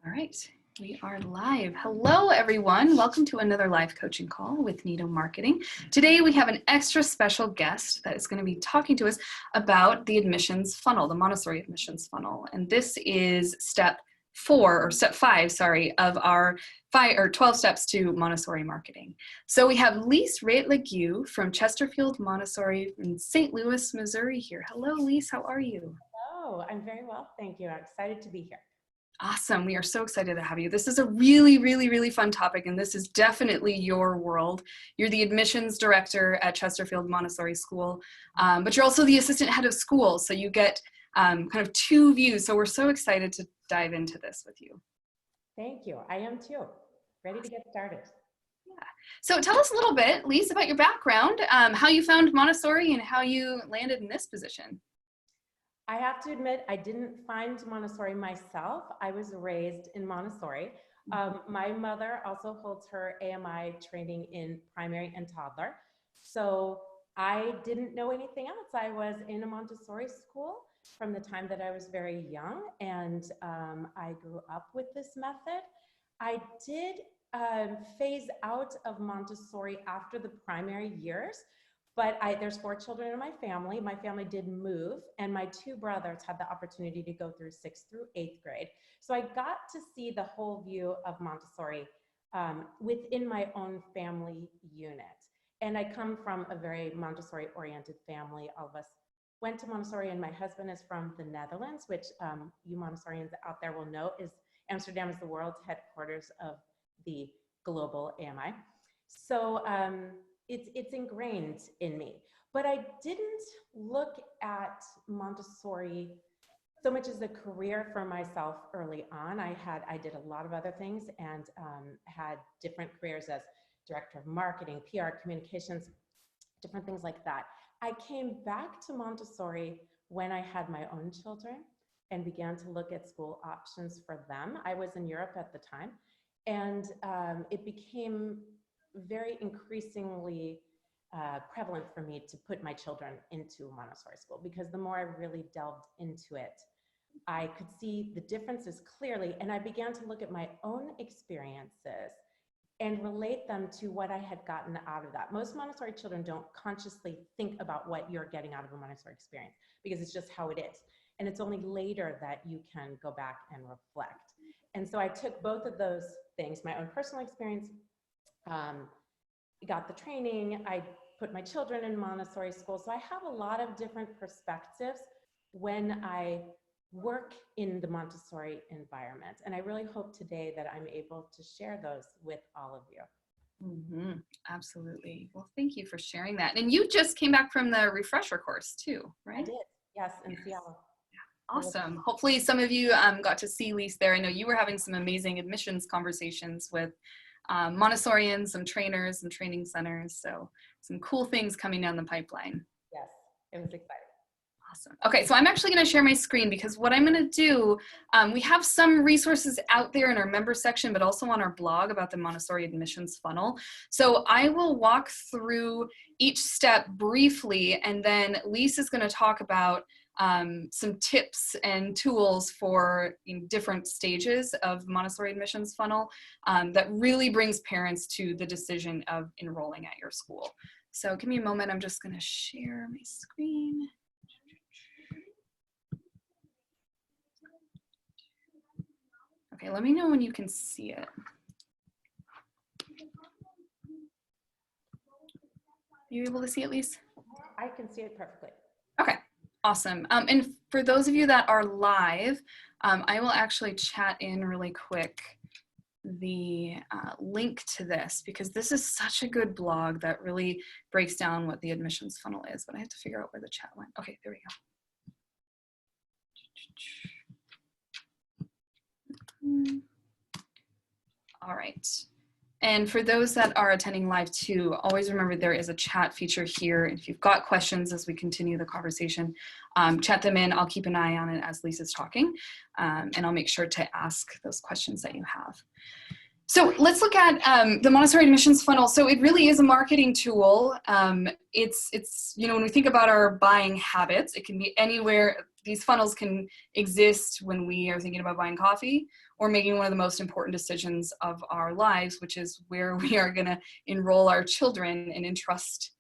All right, we are live. Hello, everyone. Welcome to another live coaching call with Nido Marketing. Today, we have an extra special guest that is going to be talking to us about the admissions funnel, the Montessori admissions funnel. And this is step 5, of our 12 steps to Montessori marketing. So we have Lise Raitt-Legue from Chesterfield Montessori in St. Louis, Missouri here. Hello, Lise. How are you? Hello, I'm very well, thank you. I'm excited to be here. Awesome. We are so excited to have you. This is a really fun topic, and this is definitely your world. You're the admissions director at Chesterfield Montessori School, but you're also the assistant head of school, so you get kind of two views. So we're so excited to dive into this with you. Thank you. I am too. Ready to get started. Yeah. So tell us a little bit, Lise, about your background, how you found Montessori and how you landed in this position. I have to admit, I didn't find Montessori myself. I was raised in Montessori. My mother also holds her AMI training in primary and toddler. So I didn't know anything else. I was in a Montessori school from the time that I was very young, and I grew up with this method. I did phase out of Montessori after the primary years. But there's 4 children in my family. My family did move, and my 2 brothers had the opportunity to go through 6th through 8th grade. So I got to see the whole view of Montessori within my own family unit. And I come from a very Montessori-oriented family. All of us went to Montessori, and my husband is from the Netherlands, which you Montessorians out there will know is Amsterdam is the world's headquarters of the global AMI. So it's ingrained in me, but I didn't look at Montessori so much as a career for myself early on. I did a lot of other things and had different careers as director of marketing, PR, communications, different things like that. I came back to Montessori when I had my own children and began to look at school options for them. I was in Europe at the time, and it became very increasingly prevalent for me to put my children into a Montessori school, because the more I really delved into it, I could see the differences clearly, and I began to look at my own experiences and relate them to what I had gotten out of that. Most Montessori children don't consciously think about what you're getting out of a Montessori experience, because it's just how it is. And it's only later that you can go back and reflect. And so I took both of those things, my own personal experience, got the training, I put my children in Montessori school. So I have a lot of different perspectives when I work in the Montessori environment. And I really hope today that I'm able to share those with all of you. Mm-hmm. Absolutely. Well, thank you for sharing that. And you just came back from the refresher course too, right? I did, yes, in Seattle. Awesome. Hopefully some of you got to see Lise there. I know you were having some amazing admissions conversations with Montessorians, some trainers, some training centers. So some cool things coming down the pipeline. Yes, it was exciting. Awesome. Okay, so I'm actually going to share my screen, because what I'm going to do, we have some resources out there in our member section, but also on our blog about the Montessori admissions funnel. So I will walk through each step briefly, and then Lise is going to talk about some tips and tools for different stages of Montessori admissions funnel that really brings parents to the decision of enrolling at your school. So give me a moment. I'm just going to share my screen. Okay, let me know when you can see it. Are you able to see it, Lise? I can see it perfectly. Okay, awesome. And for those of you that are live, I will actually chat in really quick the link to this, because this is such a good blog that really breaks down what the admissions funnel is, but I have to figure out where the chat went. Okay, there we go. All right. And for those that are attending live too, always remember there is a chat feature here. If you've got questions as we continue the conversation, chat them in. I'll keep an eye on it as Lisa's talking, and I'll make sure to ask those questions that you have. So let's look at the Montessori admissions funnel. So it really is a marketing tool. It's when we think about our buying habits, it can be anywhere these funnels can exist when we are thinking about buying coffee or making one of the most important decisions of our lives, which is where we are going to enroll our children and entrust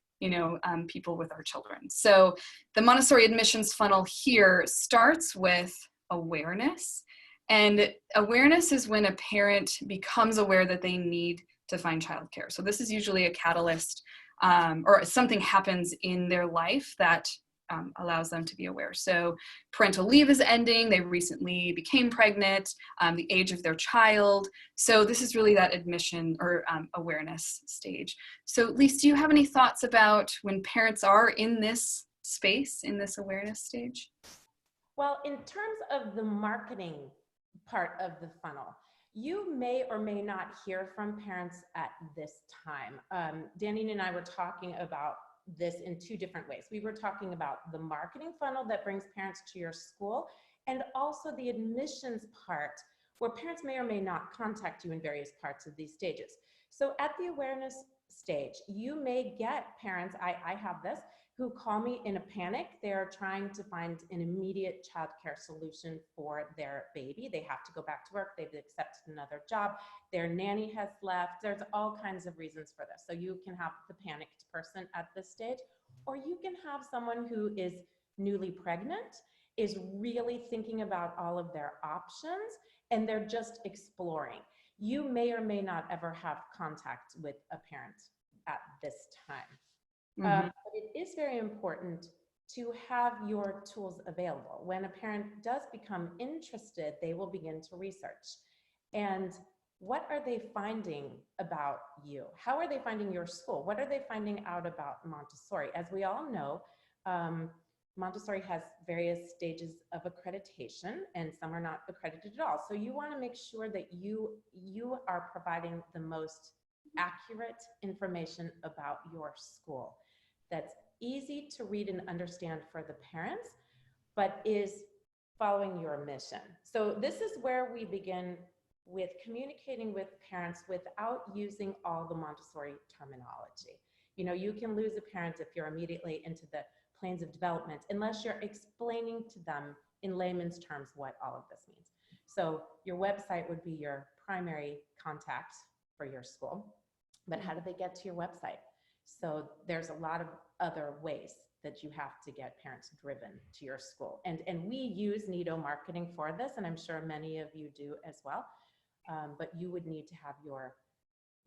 people with our children. So the Montessori admissions funnel here starts with awareness. And awareness is when a parent becomes aware that they need to find childcare. So this is usually a catalyst or something happens in their life that allows them to be aware. So parental leave is ending, they recently became pregnant, the age of their child. So this is really that admission or awareness stage. So Lise, do you have any thoughts about when parents are in this space, in this awareness stage? Well, in terms of the marketing part of the funnel, you may or may not hear from parents at this time. Danny and I were talking about this in two different ways. We were talking about the marketing funnel that brings parents to your school, and also the admissions part where parents may or may not contact you in various parts of these stages. So at the awareness stage, you may get parents, I have this, who call me in a panic. They're trying to find an immediate childcare solution for their baby. They have to go back to work. They've accepted another job. Their nanny has left. There's all kinds of reasons for this. So you can have the panicked person at this stage, or you can have someone who is newly pregnant, is really thinking about all of their options, and they're just exploring. You may or may not ever have contact with a parent at this time. But it is very important to have your tools available. When a parent does become interested, they will begin to research. And what are they finding about you? How are they finding your school? What are they finding out about Montessori? As we all know, Montessori has various stages of accreditation, and some are not accredited at all. So you want to make sure that you are providing the most accurate information about your school that's easy to read and understand for the parents, but is following your mission. So this is where we begin with communicating with parents without using all the Montessori terminology. You can lose a parent if you're immediately into the planes of development, unless you're explaining to them in layman's terms what all of this means. So your website would be your primary contact for your school, but how do they get to your website? So there's a lot of other ways that you have to get parents driven to your school. And we use Nido marketing for this, and I'm sure many of you do as well. But you would need to have your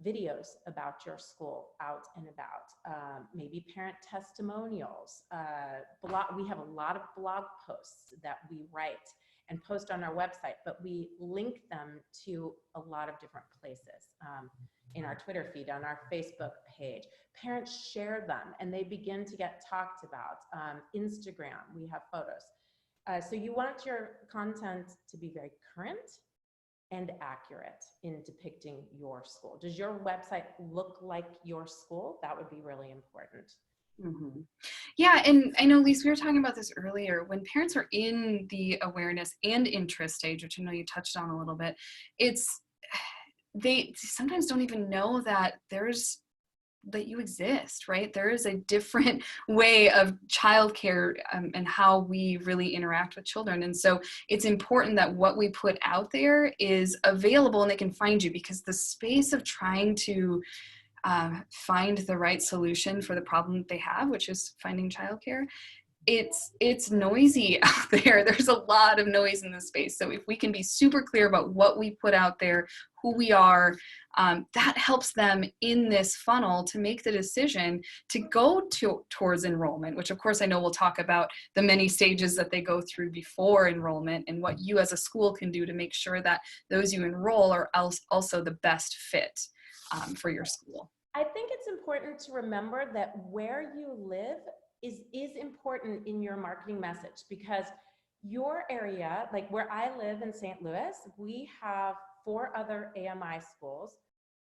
videos about your school out and about, maybe parent testimonials. We have a lot of blog posts that we write and post on our website, but we link them to a lot of different places. In our Twitter feed, on our Facebook page. Parents share them and they begin to get talked about. Instagram, we have photos. So you want your content to be very current and accurate in depicting your school. Does your website look like your school? That would be really important. Yeah, and I know, Lise, we were talking about this earlier. When parents are in the awareness and interest stage, which I know you touched on a little bit, they sometimes don't even know that you exist, right? There is a different way of childcare and how we really interact with children. And so it's important that what we put out there is available and they can find you, because the space of trying to find the right solution for the problem that they have, which is finding childcare, it's noisy out there. There's a lot of noise in this space. So if we can be super clear about what we put out there, who we are, that helps them in this funnel to make the decision to go towards enrollment, which of course I know we'll talk about the many stages that they go through before enrollment and what you as a school can do to make sure that those you enroll are also the best fit for your school. I think it's important to remember that where you live is important in your marketing message, because your area, like where I live in St. Louis, we have 4 other AMI schools,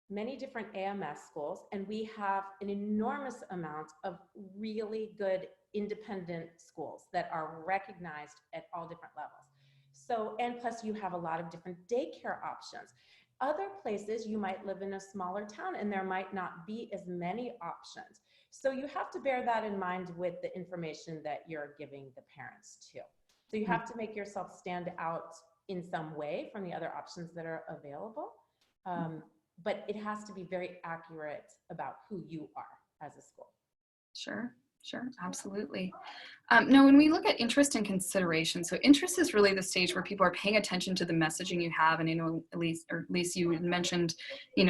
many different AMS schools, and we have an enormous amount of really good independent schools that are recognized at all different levels. So, and plus you have a lot of different daycare options. Other places you might live in a smaller town and there might not be as many options. So you have to bear that in mind with the information that you're giving the parents too. So you have to make yourself stand out in some way from the other options that are available. But it has to be very accurate about who you are as a school. Sure, sure, absolutely. Now, when we look at interest and consideration, so interest is really the stage where people are paying attention to the messaging you have, and at least you mentioned,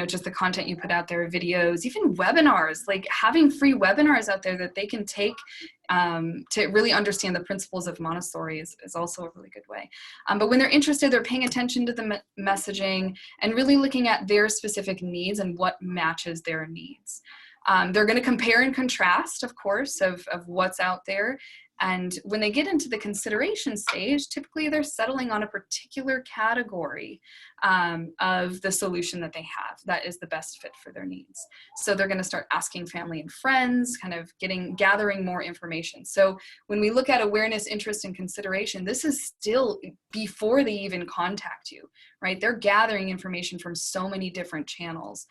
just the content you put out there, videos, even webinars, like having free webinars out there that they can take to really understand the principles of Montessori is also a really good way. But when they're interested, they're paying attention to the messaging and really looking at their specific needs and what matches their needs. They're going to compare and contrast, of course, of what's out there. And when they get into the consideration stage, typically they're settling on a particular category of the solution that they have that is the best fit for their needs. So they're going to start asking family and friends, kind of gathering more information. So when we look at awareness, interest, and consideration, this is still before they even contact you, right? They're gathering information from so many different channels.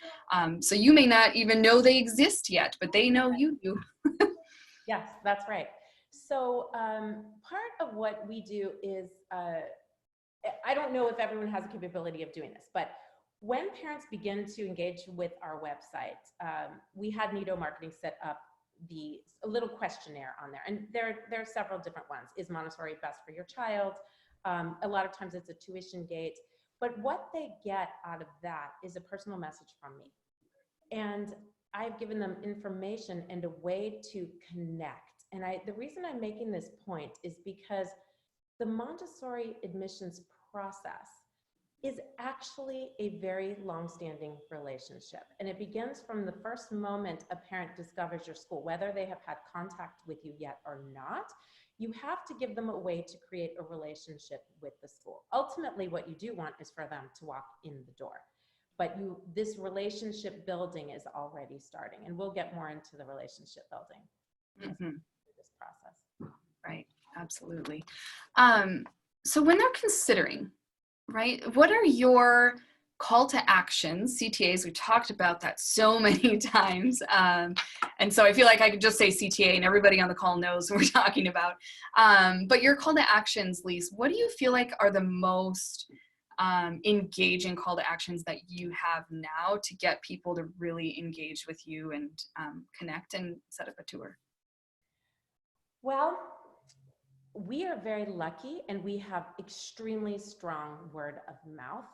So you may not even know they exist yet, but they know you do. Yes, that's right. So part of what we do is, I don't know if everyone has the capability of doing this, but when parents begin to engage with our website, we had Nido Marketing set up a little questionnaire on there. And there are several different ones. Is Montessori best for your child? A lot of times it's a tuition gate. But what they get out of that is a personal message from me. And I've given them information and a way to connect. And the reason I'm making this point is because the Montessori admissions process is actually a very long-standing relationship. And it begins from the first moment a parent discovers your school, whether they have had contact with you yet or not. You have to give them a way to create a relationship with the school. Ultimately, what you do want is for them to walk in the door. But this relationship building is already starting, and we'll get more into the relationship building through this process. Right, absolutely. So when they're considering, right, what are your call to actions, CTAs? We talked about that so many times. And so I feel like I could just say CTA and everybody on the call knows what we're talking about. But your call to actions, Lise, what do you feel like are the most engaging call to actions that you have now to get people to really engage with you and connect and set up a tour? Well, we are very lucky and we have extremely strong word of mouth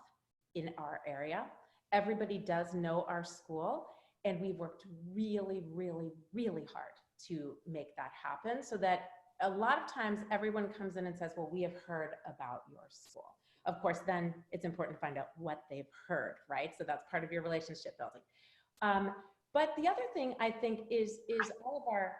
in our area. Everybody does know our school, and we've worked really, really, really hard to make that happen, so that a lot of times everyone comes in and says, well, we have heard about your school. Of course, then it's important to find out what they've heard, right? So that's part of your relationship building. But the other thing I think is all of our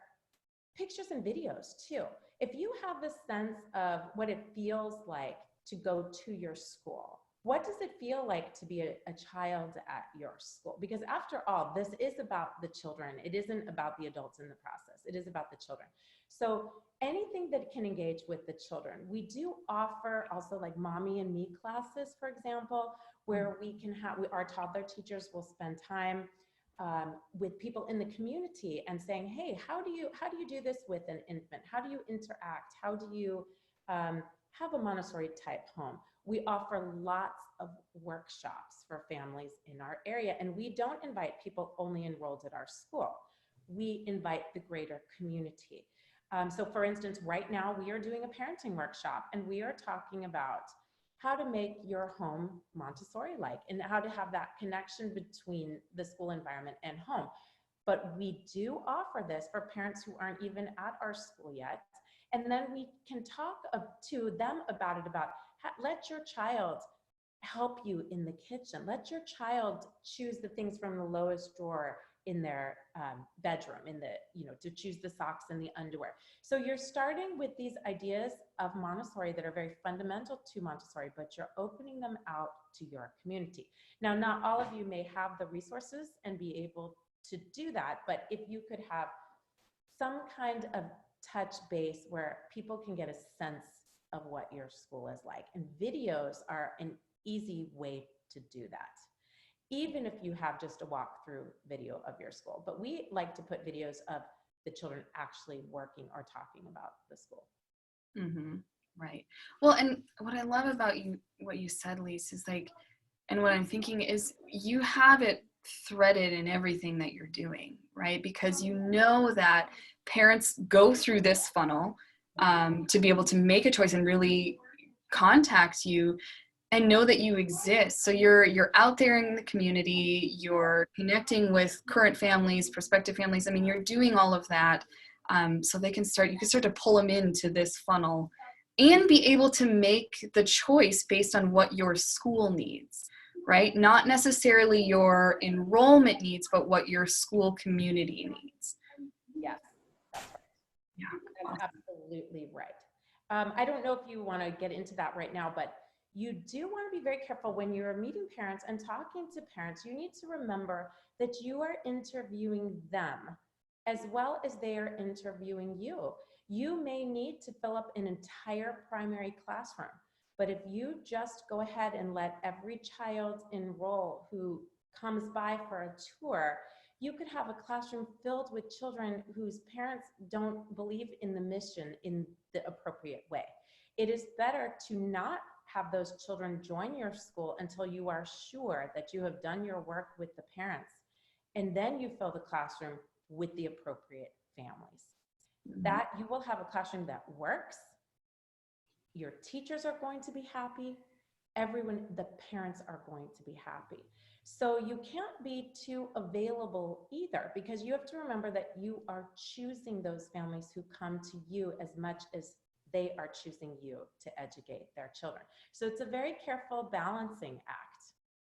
pictures and videos too. If you have the sense of what it feels like to go to your school, what does it feel like to be a child at your school? Because after all, this is about the children. It isn't about the adults in the process. It is about the children. So anything that can engage with the children. We do offer also like mommy and me classes, for example, where we can have, our toddler teachers will spend time with people in the community and saying, hey, how do you do this with an infant? How do you interact? How do you have a Montessori type home? We offer lots of workshops for families in our area, and we don't invite people only enrolled at our school. We invite the greater community. So for instance, right now we are doing a parenting workshop, and we are talking about how to make your home Montessori-like and how to have that connection between the school environment and home. But we do offer this for parents who aren't even at our school yet. And then we can talk to them about it, about let your child help you in the kitchen. Let your child choose the things from the lowest drawer in their bedroom, to choose the socks and the underwear. So you're starting with these ideas of Montessori that are very fundamental to Montessori, but you're opening them out to your community. Now, not all of you may have the resources and be able to do that, but if you could have some kind of touch base where people can get a sense of what your school is like. And videos are an easy way to do that, even if you have just a walkthrough video of your school. But we like to put videos of the children actually working or talking about the school. Mm-hmm. Right. Well, and what I love about you, what you said, Lise, is like, and what I'm thinking is you have it threaded in everything that you're doing, right? Because you know that parents go through this funnel to be able to make a choice and really contact you and know that you exist. So you're out there in the community, you're connecting with current families, prospective families. I mean, you're doing all of that, so they can start. You can start to pull them into this funnel, and be able to make the choice based on what your school needs, right? Not necessarily your enrollment needs, but what your school community needs. Yes, that's right. Yeah. That's Awesome. absolutely right. I don't know if you want to get into that right now, but you do want to be very careful when you're meeting parents and talking to parents. You need to remember that you are interviewing them as well as they are interviewing you. You may need to fill up an entire primary classroom, but if you just go ahead and let every child enroll who comes by for a tour, you could have a classroom filled with children whose parents don't believe in the mission in the appropriate way. It is better to not have those children join your school until you are sure that you have done your work with the parents. And then you fill the classroom with the appropriate families. Mhm. That you will have a classroom that works. Your teachers are going to be happy. Everyone, the parents are going to be happy. So you can't be too available either, because you have to remember that you are choosing those families who come to you as much as they are choosing you to educate their children. So it's a very careful balancing act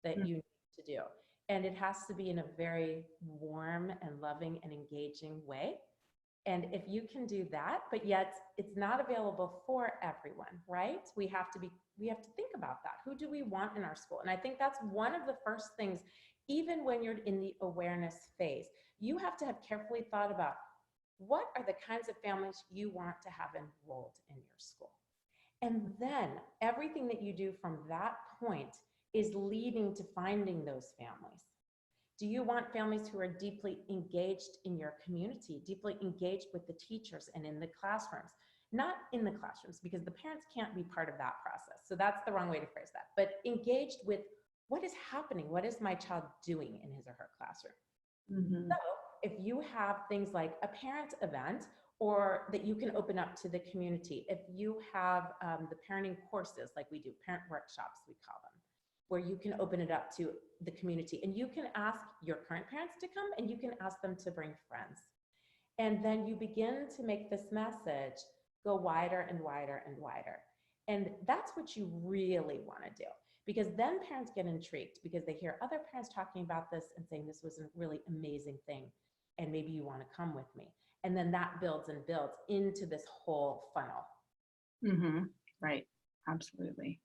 that you need to do. And it has to be in a very warm and loving and engaging way. And if you can do that, but yet it's not available for everyone, right? We have to think about that. Who do we want in our school? And I think that's one of the first things, even when you're in the awareness phase, you have to have carefully thought about what are the kinds of families you want to have enrolled in your school. And then everything that you do from that point is leading to finding those families. Do you want families who are deeply engaged in your community, deeply engaged with the teachers and in the classrooms? Not in the classrooms, because the parents can't be part of that process. So that's the wrong way to phrase that. But engaged with what is happening? What is my child doing in his or her classroom? Mm-hmm. So if you have things like a parent event, or that you can open up to the community, if you have the parenting courses like we do, parent workshops, we call them, where you can open it up to the community, and you can ask your current parents to come, and you can ask them to bring friends. And then you begin to make this message go wider and wider and wider. And that's what you really want to do, because then parents get intrigued because they hear other parents talking about this and saying this was a really amazing thing, and maybe you want to come with me. And then that builds and builds into this whole funnel. Mm-hmm. Right. Absolutely.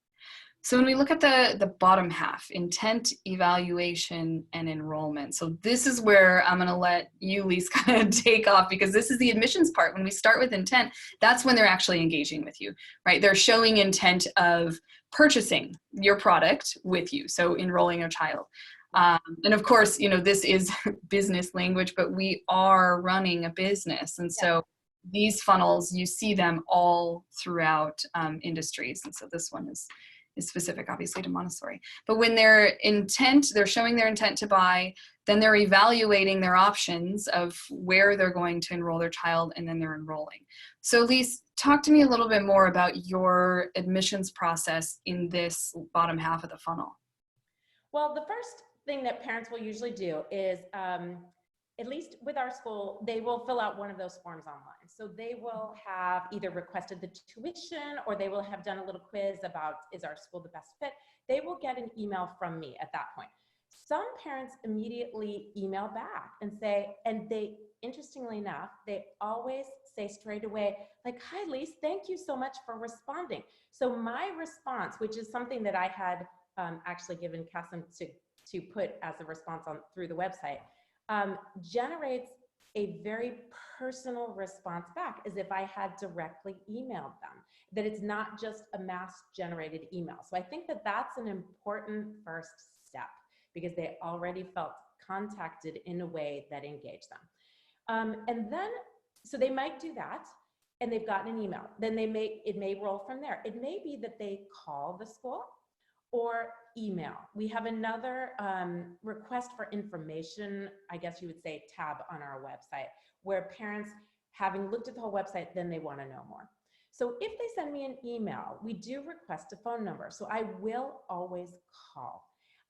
So when we look at the bottom half, intent, evaluation, and enrollment. So this is where I'm going to let you, Lise, kind of take off, because this is the admissions part. When we start with intent, that's when they're actually engaging with you, right? They're showing intent of purchasing your product with you, so enrolling a child. And of course, this is business language, but we are running a business. And Yeah. so these funnels, you see them all throughout industries. And so this one is specific, obviously, to Montessori. But when they're showing their intent to buy, then they're evaluating their options of where they're going to enroll their child, and then they're enrolling. So Lise, talk to me a little bit more about your admissions process in this bottom half of the funnel. Well, the first thing that parents will usually do is, at least with our school, they will fill out one of those forms online. So they will have either requested the tuition, or they will have done a little quiz about, is our school the best fit? They will get an email from me at that point. Some parents immediately email back and say, and they, interestingly enough, they always say straight away, like, hi, Lise, thank you so much for responding. So my response, which is something that I had actually given Cassim to put as a response on through the website, generates a very personal response back, as if I had directly emailed them, that it's not just a mass generated email. So I think that that's an important first step, because they already felt contacted in a way that engaged them. And then, so they might do that. and they've gotten an email. Then it may roll from there. It may be that they call the school or email. We have another request for information, I guess you would say, tab on our website, where parents, having looked at the whole website, then they want to know more. So if they send me an email, we do request a phone number. So I will always call.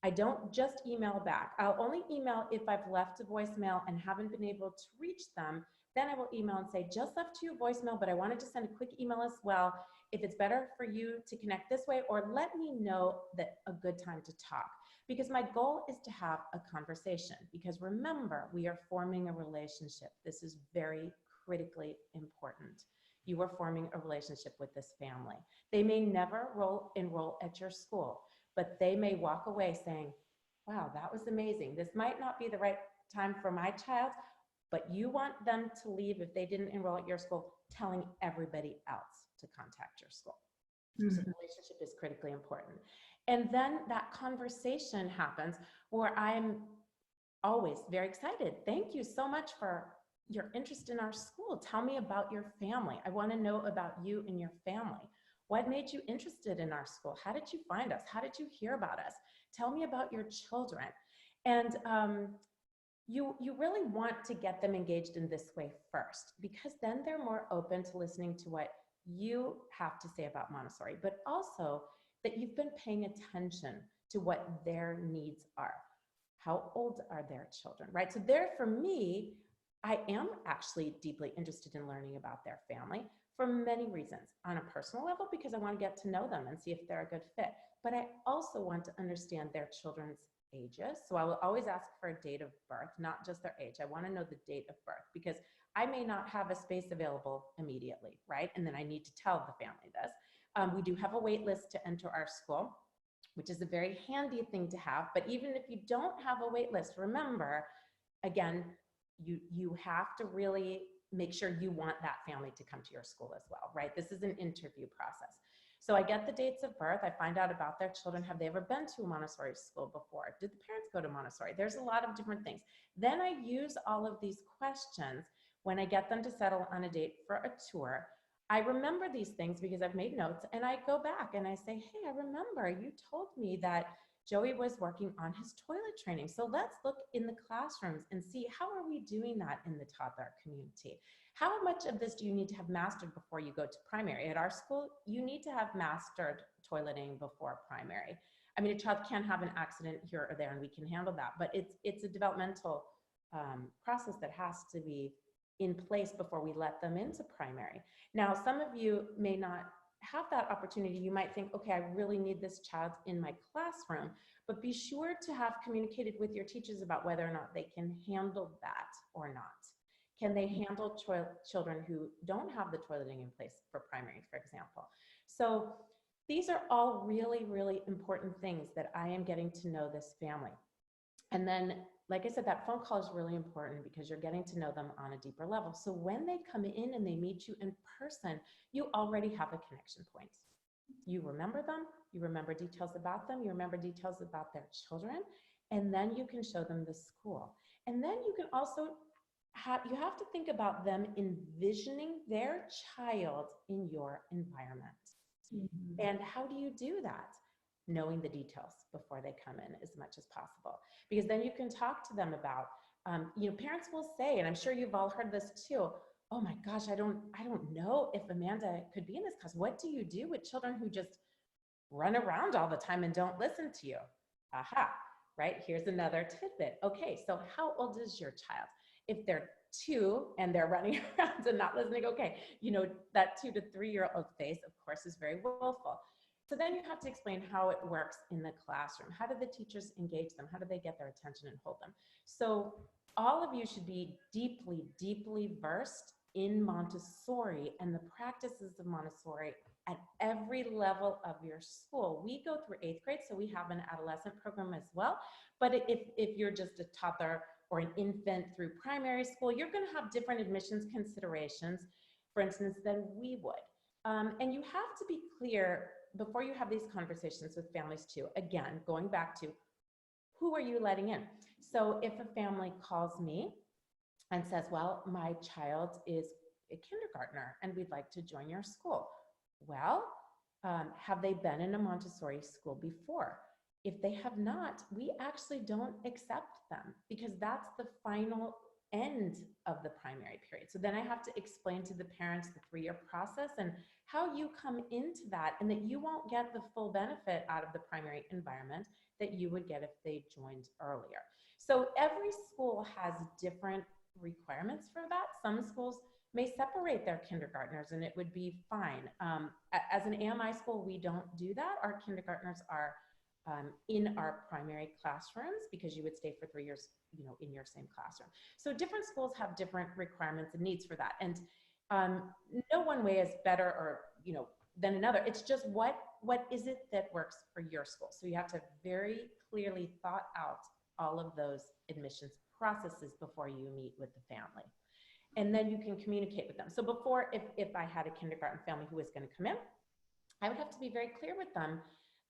I don't just email back. I'll only email if I've left a voicemail and haven't been able to reach them. Then I will email and say, just left you a voicemail, but I wanted to send a quick email as well. If it's better for you to connect this way, or let me know that a good time to talk. Because my goal is to have a conversation. Because remember, we are forming a relationship. This is very critically important. You are forming a relationship with this family. They may never enroll at your school, but they may walk away saying, wow, that was amazing. This might not be the right time for my child, but you want them to leave if they didn't enroll at your school, telling everybody else to contact your school. So the relationship is critically important. And then that conversation happens where I'm always very excited. Thank you so much for your interest in our school. Tell me about your family. I want to know about you and your family. What made you interested in our school? How did you find us? How did you hear about us? Tell me about your children. And you really want to get them engaged in this way first, because then they're more open to listening to what you have to say about Montessori, but also that you've been paying attention to what their needs are. How old are their children, right? So there, for me, I am actually deeply interested in learning about their family for many reasons. On a personal level, because I want to get to know them and see if they're a good fit. But I also want to understand their children's ages. So I will always ask for a date of birth, not just their age. I want to know the date of birth, because I may not have a space available immediately, right? And then I need to tell the family this. We do have a wait list to enter our school, which is a very handy thing to have. But even if you don't have a wait list, remember, again, you have to really make sure you want that family to come to your school as well, right? This is an interview process. So I get the dates of birth. I find out about their children. Have they ever been to a Montessori school before? Did the parents go to Montessori? There's a lot of different things. Then I use all of these questions when I get them to settle on a date for a tour. I remember these things because I've made notes, and I go back and I say, hey, I remember you told me that Joey was working on his toilet training. So let's look in the classrooms and see, how are we doing that in the toddler community? How much of this do you need to have mastered before you go to primary? At our school, you need to have mastered toileting before primary. I mean, a child can have an accident here or there, and we can handle that, but it's a developmental process that has to be in place before we let them into primary. Now, some of you may not have that opportunity. You might think, okay, I really need this child in my classroom, but be sure to have communicated with your teachers about whether or not they can handle that or not. Can they handle children who don't have the toileting in place for primary, for example? So these are all really, really important things that I am getting to know this family. And then, like I said, that phone call is really important because you're getting to know them on a deeper level. So when they come in and they meet you in person, you already have a connection point. You remember them, you remember details about them, you remember details about their children, and then you can show them the school. And then you can also you have to think about them envisioning their child in your environment. Mm-hmm. And how do you do that? Knowing the details before they come in as much as possible, because then you can talk to them about, parents will say, and I'm sure you've all heard this too, oh my gosh, I don't know if Amanda could be in this class. What do you do with children who just run around all the time and don't listen to you? Aha, right? Here's another tidbit. Okay, so how old is your child? If they're 2 and they're running around and not listening, okay, that 2 to 3-year-old face, of course, is very willful. So then you have to explain how it works in the classroom. How do the teachers engage them? How do they get their attention and hold them? So all of you should be deeply, deeply versed in Montessori and the practices of Montessori at every level of your school. We go through 8th grade, so we have an adolescent program as well. But if you're just a toddler or an infant through primary school, you're going to have different admissions considerations, for instance, than we would. And you have to be clear before you have these conversations with families too. Again, going back to, who are you letting in? So if a family calls me and says, well, my child is a kindergartner and we'd like to join your school. Well, have they been in a Montessori school before? If they have not, we actually don't accept them because that's the final end of the primary period. So then I have to explain to the parents the 3-year process and how you come into that, and that you won't get the full benefit out of the primary environment that you would get if they joined earlier. So every school has different requirements for that. Some schools may separate their kindergartners and it would be fine. As an AMI school, we don't do that. Our kindergartners are in our primary classrooms because you would stay for 3 years, in your same classroom. So different schools have different requirements and needs for that. And no one way is better or, than another. It's just what is it that works for your school? So you have to very clearly thought out all of those admissions processes before you meet with the family. And then you can communicate with them. So before, if I had a kindergarten family who was going to come in, I would have to be very clear with them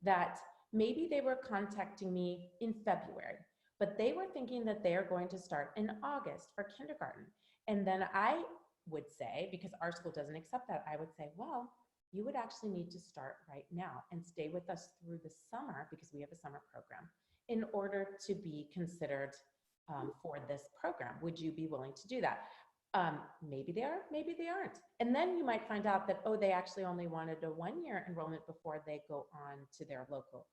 that maybe they were contacting me in February, but they were thinking that they are going to start in August for kindergarten. And then I would say, because our school doesn't accept that, I would say, well, you would actually need to start right now and stay with us through the summer, because we have a summer program, in order to be considered for this program. Would you be willing to do that? Maybe they are, maybe they aren't. And then you might find out that, oh, they actually only wanted a 1-year enrollment before they go on to their local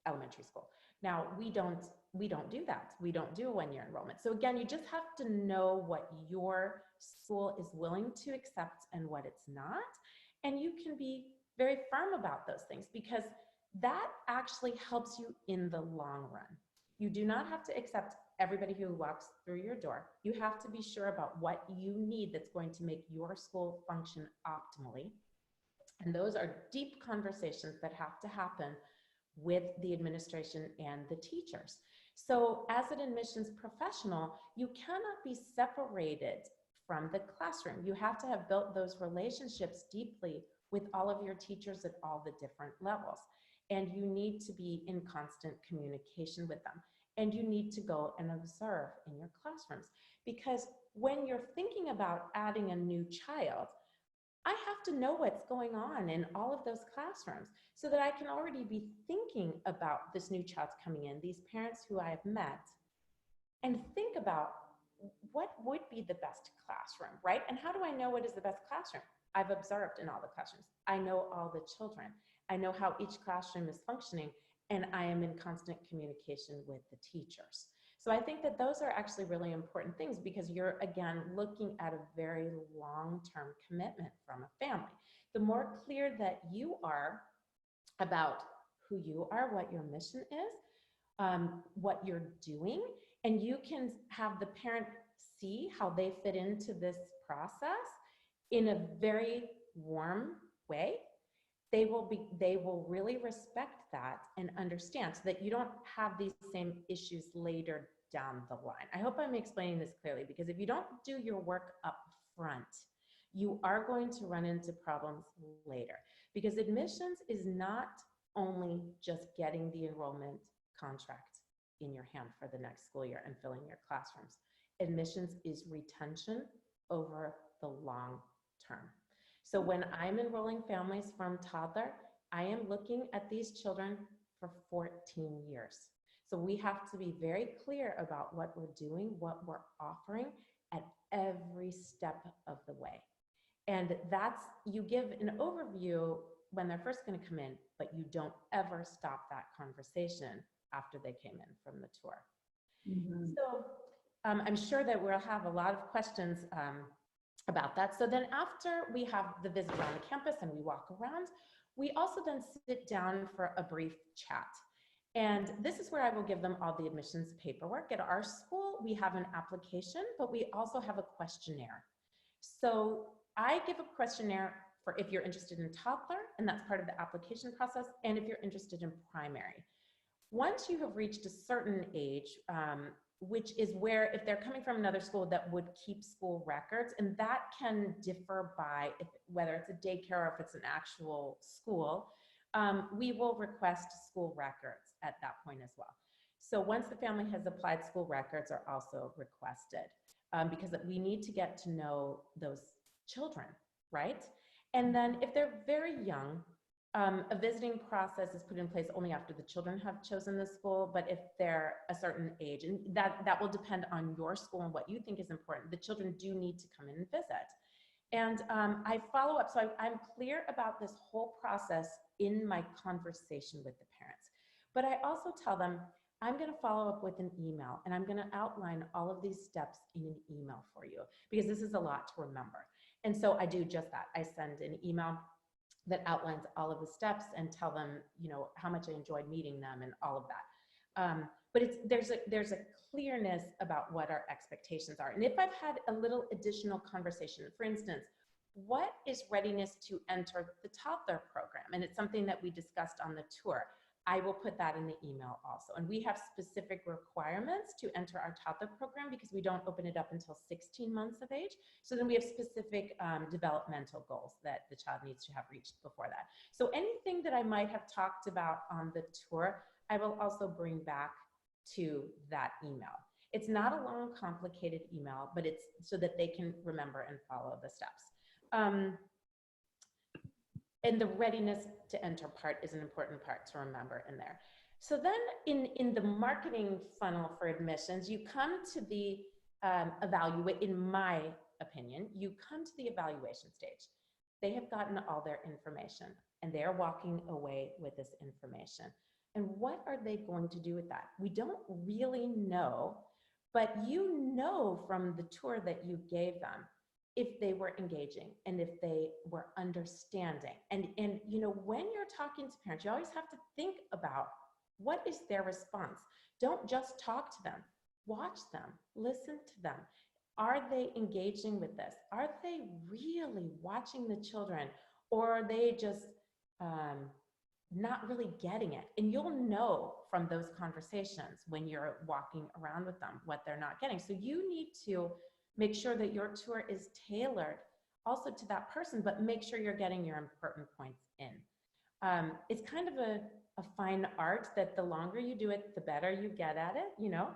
elementary school. Now, we don't do that. We don't do a 1-year enrollment. So again, you just have to know what your school is willing to accept and what it's not. And you can be very firm about those things, because that actually helps you in the long run. You do not have to accept everybody who walks through your door. You have to be sure about what you need that's going to make your school function optimally. And those are deep conversations that have to happen with the administration and the teachers. So as an admissions professional, you cannot be separated from the classroom. You have to have built those relationships deeply with all of your teachers at all the different levels. And you need to be in constant communication with them. And you need to go and observe in your classrooms. Because when you're thinking about adding a new child, I have to know what's going on in all of those classrooms so that I can already be thinking about this new child coming in, these parents who I have met, and think about what would be the best classroom, right? And how do I know what is the best classroom? I've observed in all the classrooms. I know all the children. I know how each classroom is functioning, and I am in constant communication with the teachers. So I think that those are actually really important things, because you're, again, looking at a very long-term commitment from a family. The more clear that you are about who you are, what your mission is, what you're doing, and you can have the parent see how they fit into this process in a very warm way, they will really respect that and understand, so that you don't have these same issues later down the line. I hope I'm explaining this clearly, because if you don't do your work up front, you are going to run into problems later. Because admissions is not only just getting the enrollment contract in your hand for the next school year and filling your classrooms. Admissions is retention over the long term. So when I'm enrolling families from toddler, I am looking at these children for 14 years. So we have to be very clear about what we're doing, what we're offering at every step of the way. And that's, you give an overview when they're first going to come in, but you don't ever stop that conversation after they came in from the tour. Mm-hmm. So I'm sure that we'll have a lot of questions about that. So then after we have the visit around the campus and we walk around, we also then sit down for a brief chat. And this is where I will give them all the admissions paperwork. At our school, we have an application, but we also have a questionnaire. So I give a questionnaire for if you're interested in toddler, and that's part of the application process, and if you're interested in primary. Once you have reached a certain age, which is where, if they're coming from another school that would keep school records, and that can differ by whether it's a daycare or if it's an actual school, we will request school records at that point as well. So once the family has applied, school records are also requested. because we need to get to know those children, right? And then if they're very young, a visiting process is put in place only after the children have chosen the school, but if they're a certain age, and that will depend on your school and what you think is important, the children do need to come in and visit. And I follow up, so I'm clear about this whole process in my conversation with the parents. But I also tell them, I'm going to follow up with an email, and I'm going to outline all of these steps in an email for you, because this is a lot to remember. And so I do just that. I send an email that outlines all of the steps and tell them, you know, how much I enjoyed meeting them and all of that. But there's a clearness about what our expectations are. And if I've had a little additional conversation, for instance, what is readiness to enter the toddler program? And it's something that we discussed on the tour. I will put that in the email also. And we have specific requirements to enter our toddler program because we don't open it up until 16 months of age. So then we have specific developmental goals that the child needs to have reached before that. So anything that I might have talked about on the tour, I will also bring back to that email. It's not a long, complicated email, but it's so that they can remember and follow the steps. And the readiness to enter part is an important part to remember in there. So then in the marketing funnel for admissions, you come to the evaluate, in my opinion, you come to the evaluation stage. They have gotten all their information and they're walking away with this information. And what are they going to do with that? We don't really know, but you know from the tour that you gave them if they were engaging and if they were understanding. And you know, when you're talking to parents, you always have to think about what is their response. Don't just talk to them, watch them, listen to them. Are they engaging with this? Are they really watching the children, or are they just not really getting it? And you'll know from those conversations when you're walking around with them what they're not getting. So you need to make sure that your tour is tailored also to that person, but make sure you're getting your important points in. It's kind of a fine art that the longer you do it, the better you get at it, you know.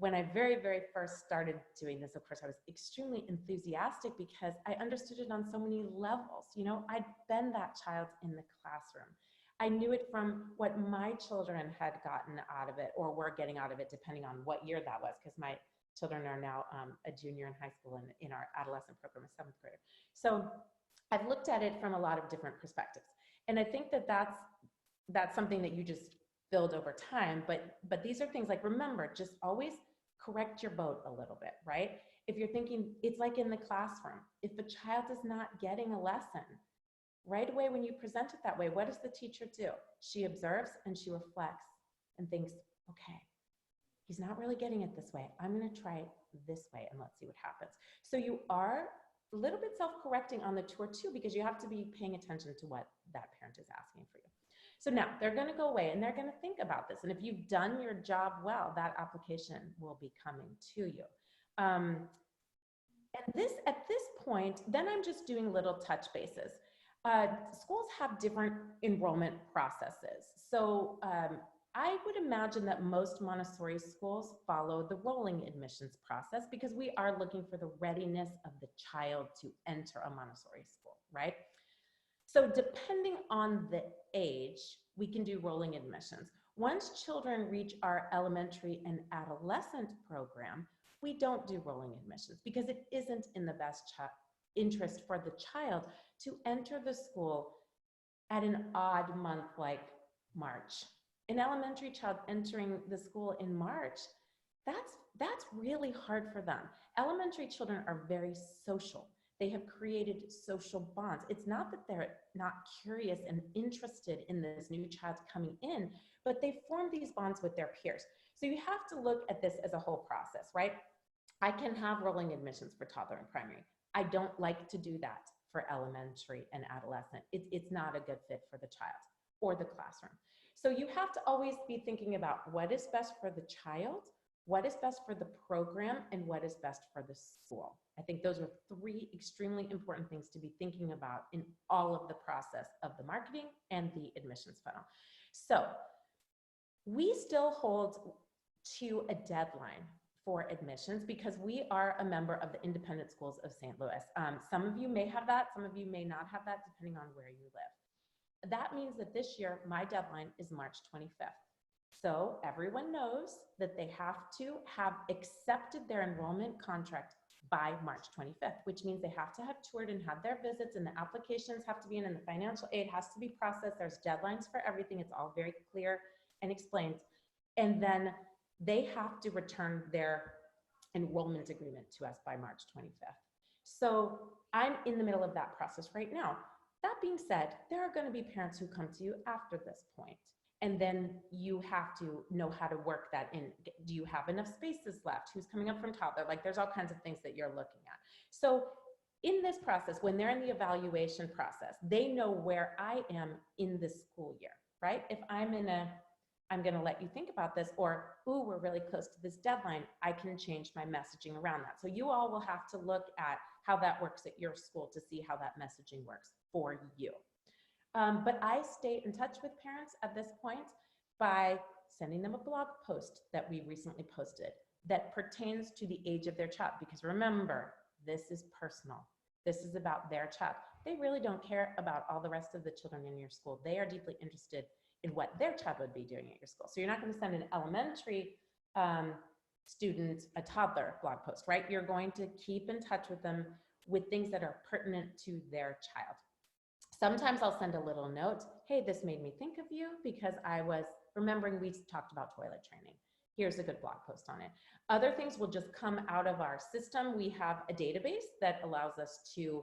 When I very, very first started doing this, of course, I was extremely enthusiastic because I understood it on so many levels. You know, I'd been that child in the classroom. I knew it from what my children had gotten out of it or were getting out of it, depending on what year that was, because my children are now a junior in high school and in our adolescent program, a 7th grader. So I've looked at it from a lot of different perspectives. And I think that that's something that you just build over time. But these are things like, remember, just always correct your boat a little bit, right? If you're thinking, it's like in the classroom. If a child is not getting a lesson, right away when you present it that way, what does the teacher do? She observes and she reflects and thinks, okay, he's not really getting it this way. I'm going to try it this way and let's see what happens. So you are a little bit self-correcting on the tour too, because you have to be paying attention to what that parent is asking for you. So now they're going to go away and they're going to think about this. And if you've done your job well, that application will be coming to you. And at this point, then I'm just doing little touch bases. Schools have different enrollment processes. So I would imagine that most Montessori schools follow the rolling admissions process because we are looking for the readiness of the child to enter a Montessori school, right? So depending on the age, we can do rolling admissions. Once children reach our elementary and adolescent program, we don't do rolling admissions because it isn't in the best interest for the child to enter the school at an odd month like March. An elementary child entering the school in March, that's really hard for them. Elementary children are very social. They have created social bonds. It's not that they're not curious and interested in this new child coming in, but they form these bonds with their peers. So you have to look at this as a whole process, right? I can have rolling admissions for toddler and primary. I don't like to do that for elementary and adolescent. It's not a good fit for the child or the classroom. So you have to always be thinking about what is best for the child, what is best for the program, and what is best for the school. I think those are 3 extremely important things to be thinking about in all of the process of the marketing and the admissions funnel. So we still hold to a deadline for admissions because we are a member of the Independent Schools of St. Louis. Some of you may have that, some of you may not have that, depending on where you live. That means that this year, my deadline is March 25th. So everyone knows that they have to have accepted their enrollment contract by March 25th, which means they have to have toured and had their visits, and the applications have to be in, and the financial aid has to be processed. There's deadlines for everything. It's all very clear and explained. And then they have to return their enrollment agreement to us by March 25th. So I'm in the middle of that process right now. That being said, there are going to be parents who come to you after this point. And then you have to know how to work that in. Do you have enough spaces left? Who's coming up from toddler? Like there's all kinds of things that you're looking at. So in this process, when they're in the evaluation process, they know where I am in the school year, right? If I'm in a, I'm going to let you think about this, or, ooh, we're really close to this deadline, I can change my messaging around that. So you all will have to look at how that works at your school to see how that messaging works for you. But I stay in touch with parents at this point by sending them a blog post that we recently posted that pertains to the age of their child. Because remember, this is personal. This is about their child. They really don't care about all the rest of the children in your school. They are deeply interested in what their child would be doing at your school. So you're not going to send an elementary student a toddler blog post, right? You're going to keep in touch with them with things that are pertinent to their child. Sometimes I'll send a little note, hey, this made me think of you because I was remembering we talked about toilet training. Here's a good blog post on it. Other things will just come out of our system. We have a database that allows us to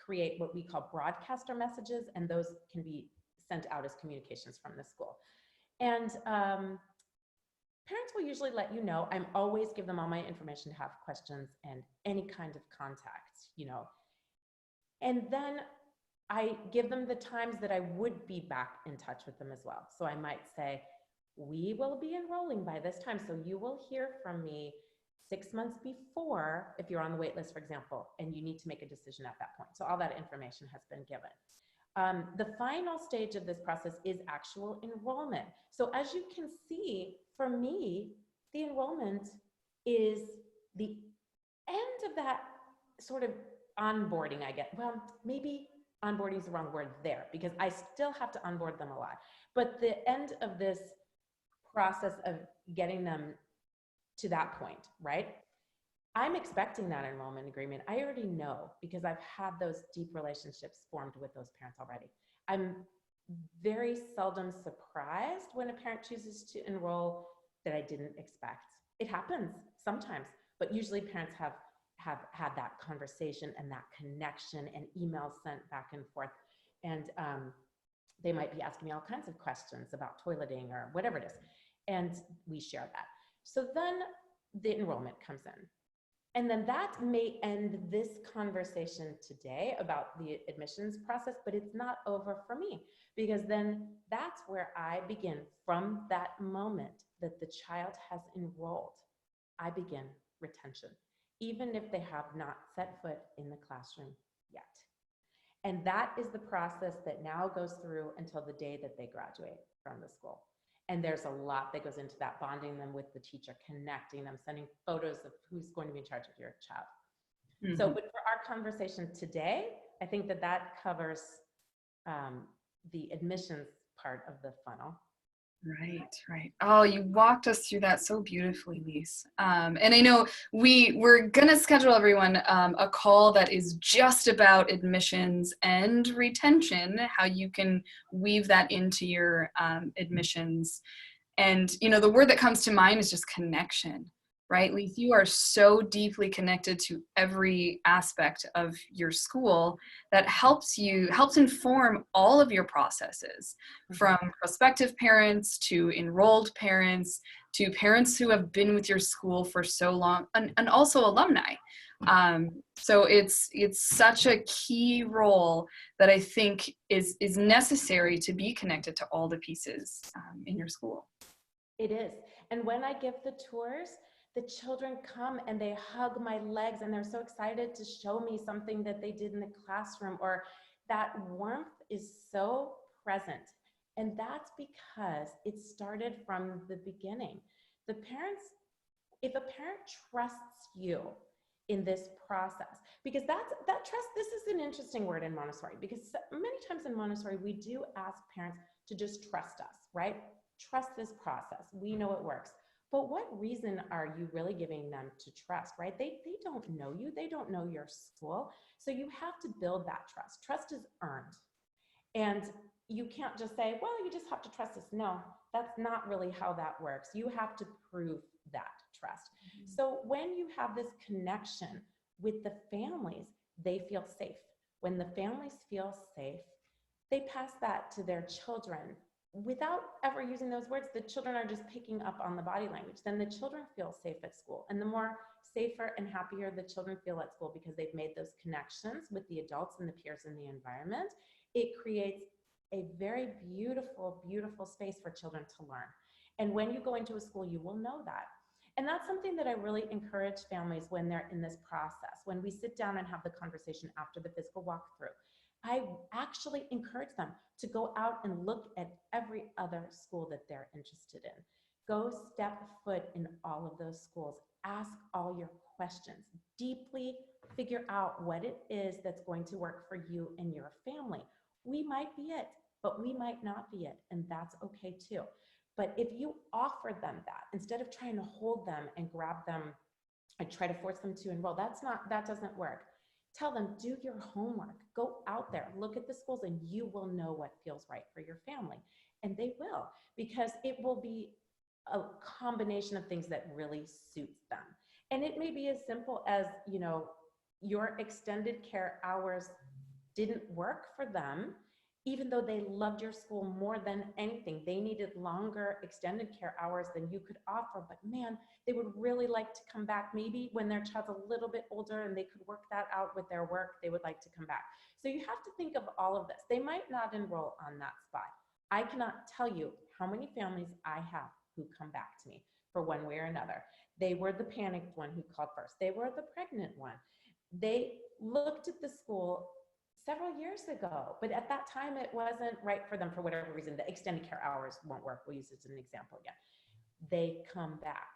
create what we call broadcaster messages, and those can be sent out as communications from the school. And parents will usually let you know. I'm always give them all my information to have questions and any kind of contact, you know. And then I give them the times that I would be back in touch with them as well. So I might say, we will be enrolling by this time. So you will hear from me 6 months before, if you're on the wait list, for example, and you need to make a decision at that point. So all that information has been given. The final stage of this process is actual enrollment. So as you can see, for me, the enrollment is the end of that sort of onboarding, I get. Well, maybe onboarding is the wrong word there because I still have to onboard them a lot. But the end of this process of getting them to that point, right? I'm expecting that enrollment agreement. I already know because I've had those deep relationships formed with those parents already. I'm very seldom surprised when a parent chooses to enroll that I didn't expect. It happens sometimes, but usually parents have had that conversation and that connection and emails sent back and forth. And they might be asking me all kinds of questions about toileting or whatever it is. And we share that. So then the enrollment comes in. And then that may end this conversation today about the admissions process, but it's not over for me because then that's where I begin from that moment that the child has enrolled. I begin retention, even if they have not set foot in the classroom yet. And that is the process that now goes through until the day that they graduate from the school. And there's a lot that goes into that, bonding them with the teacher, connecting them, sending photos of who's going to be in charge of your child. Mm-hmm. So, but for our conversation today, I think that that covers the admissions part of the funnel. Right, right. Oh, you walked us through that so beautifully, Lise. And I know we're gonna schedule everyone a call that is just about admissions and retention, how you can weave that into your admissions. And you know, the word that comes to mind is just connection, right? Lise, you are so deeply connected to every aspect of your school that helps inform all of your processes, from prospective parents to enrolled parents to parents who have been with your school for so long, and also alumni. So it's such a key role that I think is necessary to be connected to all the pieces in your school. It is. And when I give the tours, the children come and they hug my legs and they're so excited to show me something that they did in the classroom, or that warmth is so present. And that's because it started from the beginning. The parents if a parent trusts you in this process, because that trust, this is an interesting word in Montessori, because many times in Montessori, we do ask parents to just trust us, right? Trust this process. We know it works. But what reason are you really giving them to trust, right? They don't know you. They don't know your school. So you have to build that trust. Trust is earned. And you can't just say, well, you just have to trust us. No, that's not really how that works. You have to prove that trust. Mm-hmm. So when you have this connection with the families, they feel safe. When the families feel safe, they pass that to their children without ever using those words. The children are just picking up on the body language. Then the children feel safe at school. And the more safer and happier the children feel at school because they've made those connections with the adults and the peers in the environment, it creates a very beautiful, beautiful space for children to learn. And when you go into a school, you will know that. And that's something that I really encourage families when they're in this process. When we sit down and have the conversation after the physical walkthrough, I actually encourage them to go out and look at every other school that they're interested in. Go step foot in all of those schools. Ask all your questions. Deeply figure out what it is that's going to work for you and your family. We might be it, but we might not be it, and that's okay too. But if you offer them that, instead of trying to hold them and grab them and try to force them to enroll, that doesn't work. Tell them, do your homework, go out there, look at the schools, and you will know what feels right for your family. And they will, because it will be a combination of things that really suits them. And it may be as simple as, your extended care hours didn't work for them, even though they loved your school more than anything. They needed longer extended care hours than you could offer, but man, they would really like to come back. Maybe when their child's a little bit older and they could work that out with their work, they would like to come back. So you have to think of all of this. They might not enroll on that spot. I cannot tell you how many families I have who come back to me for one way or another. They were the panicked one who called first. They were the pregnant one. They looked at the school several years ago, but at that time it wasn't right for them for whatever reason. The extended care hours won't work. We'll use it as an example again. They come back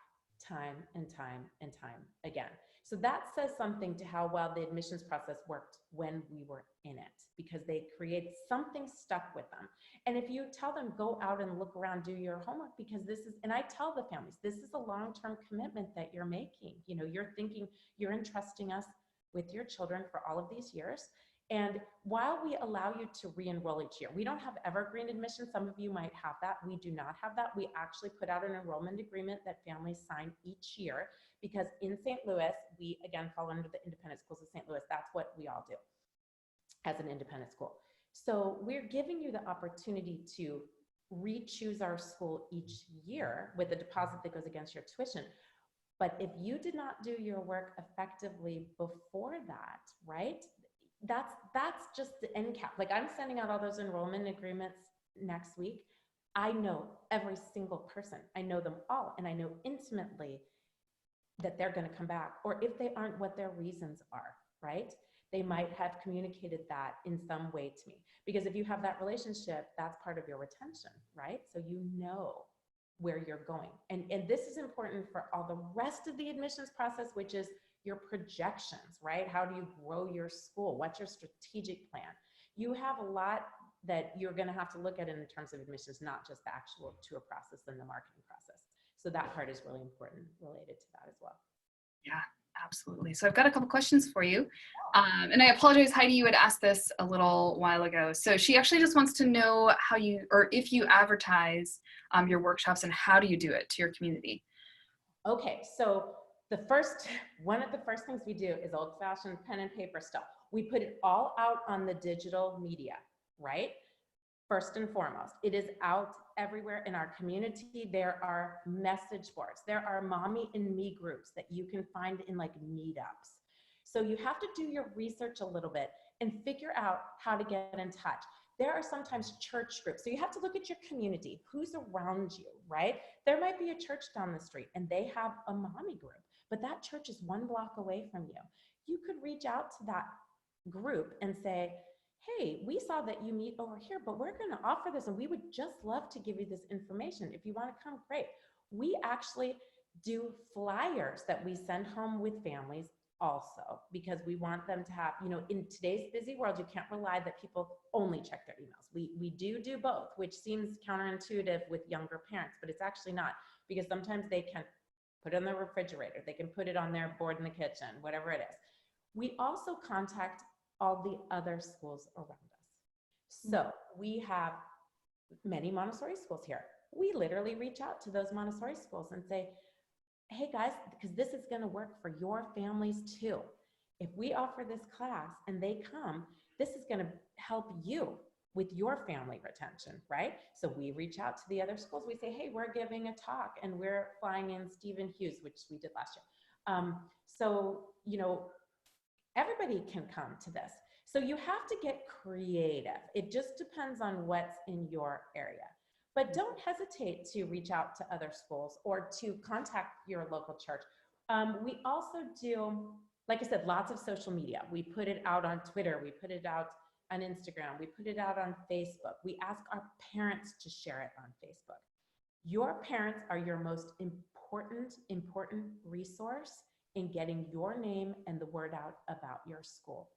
time and time and time again. So that says something to how well the admissions process worked when we were in it, because they create something stuck with them. And if you tell them, go out and look around, do your homework, because this is, and I tell the families, this is a long-term commitment that you're making. You're thinking, you're entrusting us with your children for all of these years. And while we allow you to re-enroll each year, we don't have evergreen admission. Some of you might have that. We do not have that. We actually put out an enrollment agreement that families sign each year, because in St. Louis, we again fall under the independent schools of St. Louis. That's what we all do as an independent school. So we're giving you the opportunity to re-choose our school each year with a deposit that goes against your tuition. But if you did not do your work effectively before that, right? That's just the end cap. Like, I'm sending out all those enrollment agreements next week. I know every single person. I know them all, and I know intimately that they're going to come back, or if they aren't, what their reasons are, right? They might have communicated that in some way to me, because if you have that relationship, that's part of your retention, right? So you know where you're going. And this is important for all the rest of the admissions process, which is your projections, right? How do you grow your school? What's your strategic plan? You have a lot that you're going to have to look at in terms of admissions, not just the actual tour process and the marketing process. So that part is really important related to that as well. Yeah, absolutely. So I've got a couple questions for you. And I apologize, Heidi, you had asked this a little while ago. So she actually just wants to know how you, or if you advertise your workshops, and how do you do it to your community? Okay, so one of the first things we do is old-fashioned pen and paper stuff. We put it all out on the digital media, right? First and foremost, it is out everywhere in our community. There are message boards. There are mommy and me groups that you can find in like meetups. So you have to do your research a little bit and figure out how to get in touch. There are sometimes church groups. So you have to look at your community, who's around you, right? There might be a church down the street and they have a mommy group, but that church is 1 block away from you. You could reach out to that group and say, hey, we saw that you meet over here, but we're going to offer this and we would just love to give you this information. If you want to come, great. We actually do flyers that we send home with families also, because we want them to have, in today's busy world, you can't rely that people only check their emails. We do both, which seems counterintuitive with younger parents, but it's actually not, because sometimes they can put it on the refrigerator, they can put it on their board in the kitchen, whatever it is. We also contact all the other schools around us. So we have many Montessori schools here. We literally reach out to those Montessori schools and say, hey guys, because this is going to work for your families too. If we offer this class and they come, this is going to help you with your family retention, right? So we reach out to the other schools. We say, hey, we're giving a talk and we're flying in Stephen Hughes, which we did last year. So, everybody can come to this. So you have to get creative. It just depends on what's in your area. But don't hesitate to reach out to other schools or to contact your local church. We also do, like I said, lots of social media. We put it out on Twitter. We put it out on Instagram. We put it out on Facebook. We ask our parents to share it on Facebook. Your parents are your most important resource in getting your name and the word out about your school.